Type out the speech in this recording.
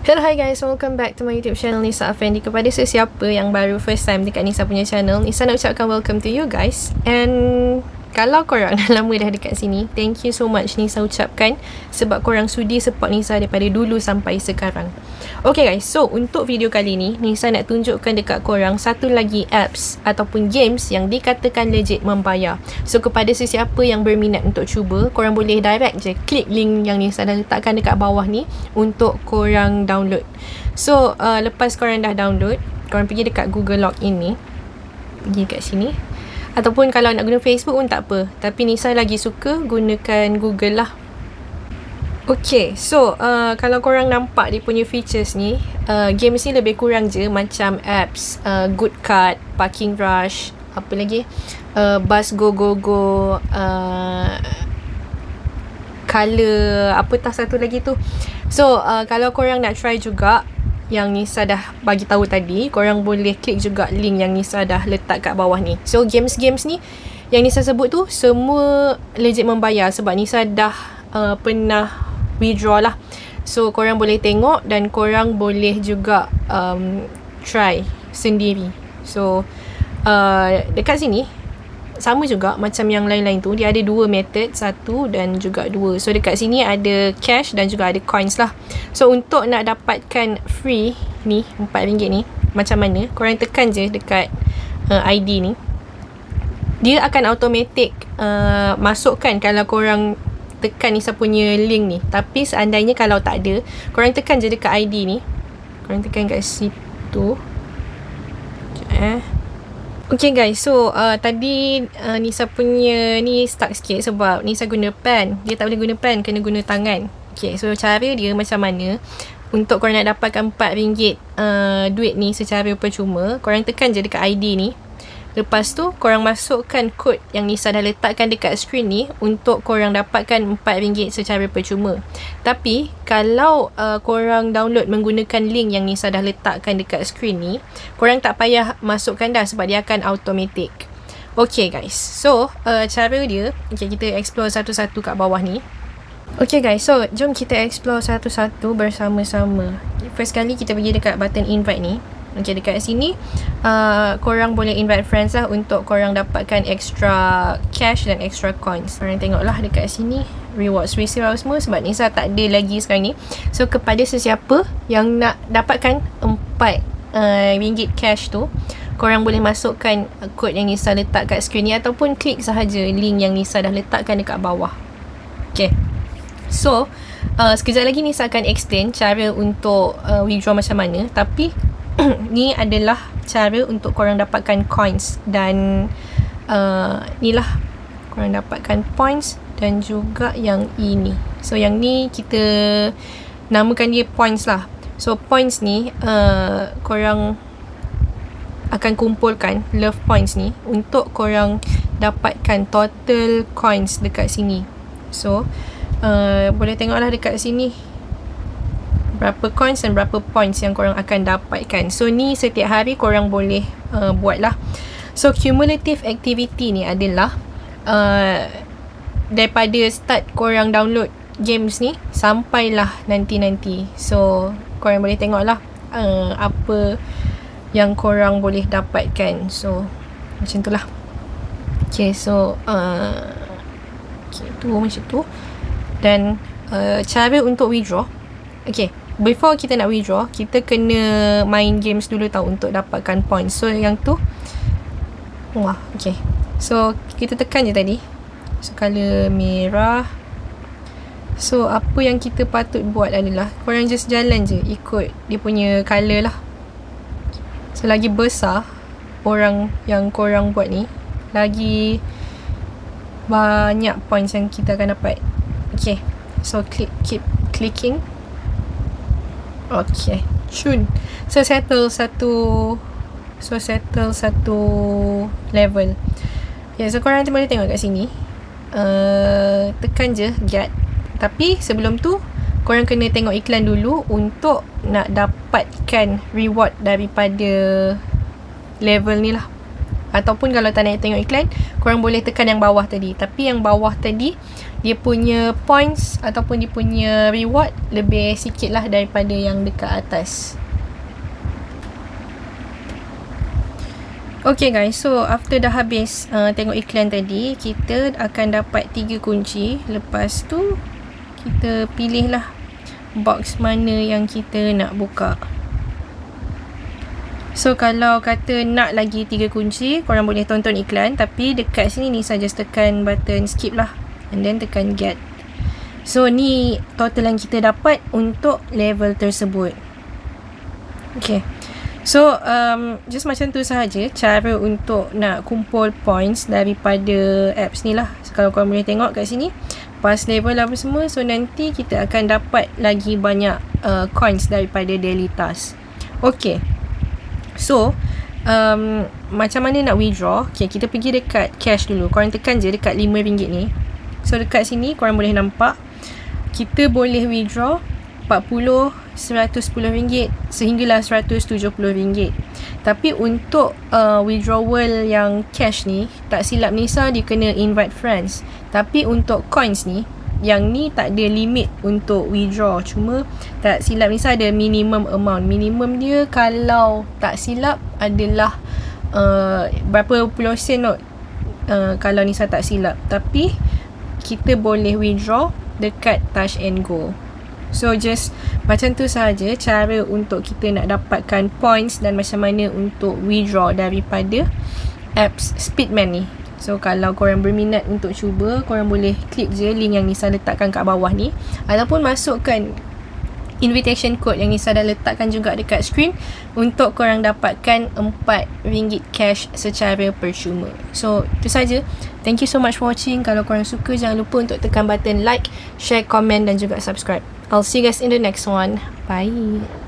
Hello, hi guys, welcome back to my YouTube channel Nisa Afendi. Kepada sesiapa yang baru first time dekat Nisa punya channel, Nisa nak ucapkan welcome to you guys. And kalau korang dah lama dah dekat sini, thank you so much Nisa ucapkan sebab korang sudi support Nisa daripada dulu sampai sekarang. Okay guys, so untuk video kali ni, Nisa nak tunjukkan dekat korang satu lagi apps ataupun games yang dikatakan legit membayar. So kepada sesiapa yang berminat untuk cuba, korang boleh direct je klik link yang Nisa dah letakkan dekat bawah ni untuk korang download. So lepas korang dah download, korang pergi dekat Google Login ni, pergi kat sini. Ataupun kalau nak guna Facebook pun tak apa, tapi Nisa lagi suka gunakan Google lah. Okay, so kalau korang nampak dia punya features ni, games ni lebih kurang je macam apps Good Card, Parking Rush, apa lagi, Bus Go Go Go, Color, apa tak satu lagi tu. So kalau korang nak try juga yang Nisa dah bagi tahu tadi, korang boleh klik juga link yang Nisa dah letak kat bawah ni. So games-games ni yang Nisa sebut tu semua legit membayar sebab Nisa dah pernah withdraw lah. So korang boleh tengok dan korang boleh juga try sendiri. So dekat sini sama juga macam yang lain-lain tu, dia ada dua method, satu dan juga dua. So dekat sini ada cash dan juga ada coins lah. So untuk nak dapatkan free ni RM4 ni, macam mana? Korang tekan je dekat ID ni, dia akan automatic masukkan kalau korang tekan Nisa punya link ni. Tapi seandainya kalau tak ada, korang tekan je dekat ID ni, korang tekan kat situ. Okay guys, so tadi Nisa punya ni stuck sikit sebab Nisa guna pen. Dia tak boleh guna pen, kena guna tangan. Okay, so cara dia macam mana untuk korang nak dapatkan RM4 duit ni secara percuma. Korang tekan je dekat ID ni. Lepas tu korang masukkan kod yang Nisa dah letakkan dekat screen ni untuk korang dapatkan RM4 secara percuma. Tapi kalau korang download menggunakan link yang Nisa dah letakkan dekat screen ni, korang tak payah masukkan dah sebab dia akan automatic. Okay guys, so cara dia, okay, kita explore satu-satu kat bawah ni. Okay guys, so jom kita explore satu-satu bersama-sama. First kali kita pergi dekat button invite ni. Okay, dekat sini korang boleh invite friends lah untuk korang dapatkan extra cash dan extra coins. Korang tengoklah dekat sini rewards receive semua sebab Nisa tak ada lagi sekarang ni. So kepada sesiapa yang nak dapatkan RM4 cash tu, korang boleh masukkan kod yang Nisa letak kat screen ni ataupun klik sahaja link yang Nisa dah letakkan dekat bawah. Okay, so sekejap lagi Nisa akan explain cara untuk withdraw macam mana. Tapi ni adalah cara untuk korang dapatkan coins dan ni lah korang dapatkan points dan juga yang ini. So yang ni kita namakan dia points lah. So points ni korang akan kumpulkan love points ni untuk korang dapatkan total coins dekat sini. So boleh tengoklah dekat sini berapa coins dan berapa points yang korang akan dapatkan. So ni setiap hari korang boleh buat lah. So cumulative activity ni adalah daripada start korang download games ni sampailah nanti-nanti. So korang boleh tengok lah apa yang korang boleh dapatkan. So macam tu lah. Okay, so okay, tu macam tu. Dan cara untuk withdraw, okay, before kita nak withdraw, kita kena main games dulu tau untuk dapatkan points. So yang tu, wah, okay. So kita tekan je tadi. So color merah. So apa yang kita patut buat adalah korang just jalan je ikut dia punya color lah. So lagi besar orang yang korang buat ni, lagi banyak points yang kita akan dapat. Okay, so keep clicking. Okay, cun. So settle satu level. Okay, so korang nanti boleh tengok kat sini. Tekan je get. Tapi sebelum tu korang kena tengok iklan dulu untuk nak dapatkan reward daripada level ni lah. Ataupun kalau tak nak tengok iklan, korang boleh tekan yang bawah tadi. Tapi yang bawah tadi dia punya points ataupun dia punya reward lebih sikit lah daripada yang dekat atas. Okay guys, so after dah habis tengok iklan tadi, kita akan dapat 3 kunci. Lepas tu kita pilih lah box mana yang kita nak buka. So kalau kata nak lagi 3 kunci, korang boleh tonton iklan. Tapi dekat sini Nisa just tekan button skip lah, and then tekan get. So ni total yang kita dapat untuk level tersebut. Okay, so just macam tu sahaja cara untuk nak kumpul points daripada apps ni lah. So, kalau korang boleh tengok kat sini, pas level apa semua, so nanti kita akan dapat lagi banyak coins daripada daily task. Okay, so macam mana nak withdraw? Okay, kita pergi dekat cash dulu. Korang tekan je dekat RM5 ni. So dekat sini korang boleh nampak kita boleh withdraw 40, RM110 sehinggalah RM170. Tapi untuk withdrawal yang cash ni, tak silap Nisa dia kena invite friends. Tapi untuk coins ni, yang ni tak ada limit untuk withdraw. Cuma tak silap Nisa ada minimum amount. Minimum dia kalau tak silap adalah berapa puluh sen kot, kalau Nisa tak silap. Tapi kita boleh withdraw dekat Touch and Go. So just macam tu sahaja cara untuk kita nak dapatkan points dan macam mana untuk withdraw daripada apps Speedman ni. So kalau korang berminat untuk cuba, korang boleh klik je link yang Nisa letakkan kat bawah ni, ataupun masukkan invitation code yang Nisa dah letakkan juga dekat screen untuk korang dapatkan RM4 cash secara percuma. So itu saja. Thank you so much for watching. Kalau korang suka, jangan lupa untuk tekan button like, share, komen dan juga subscribe. I'll see you guys in the next one. Bye.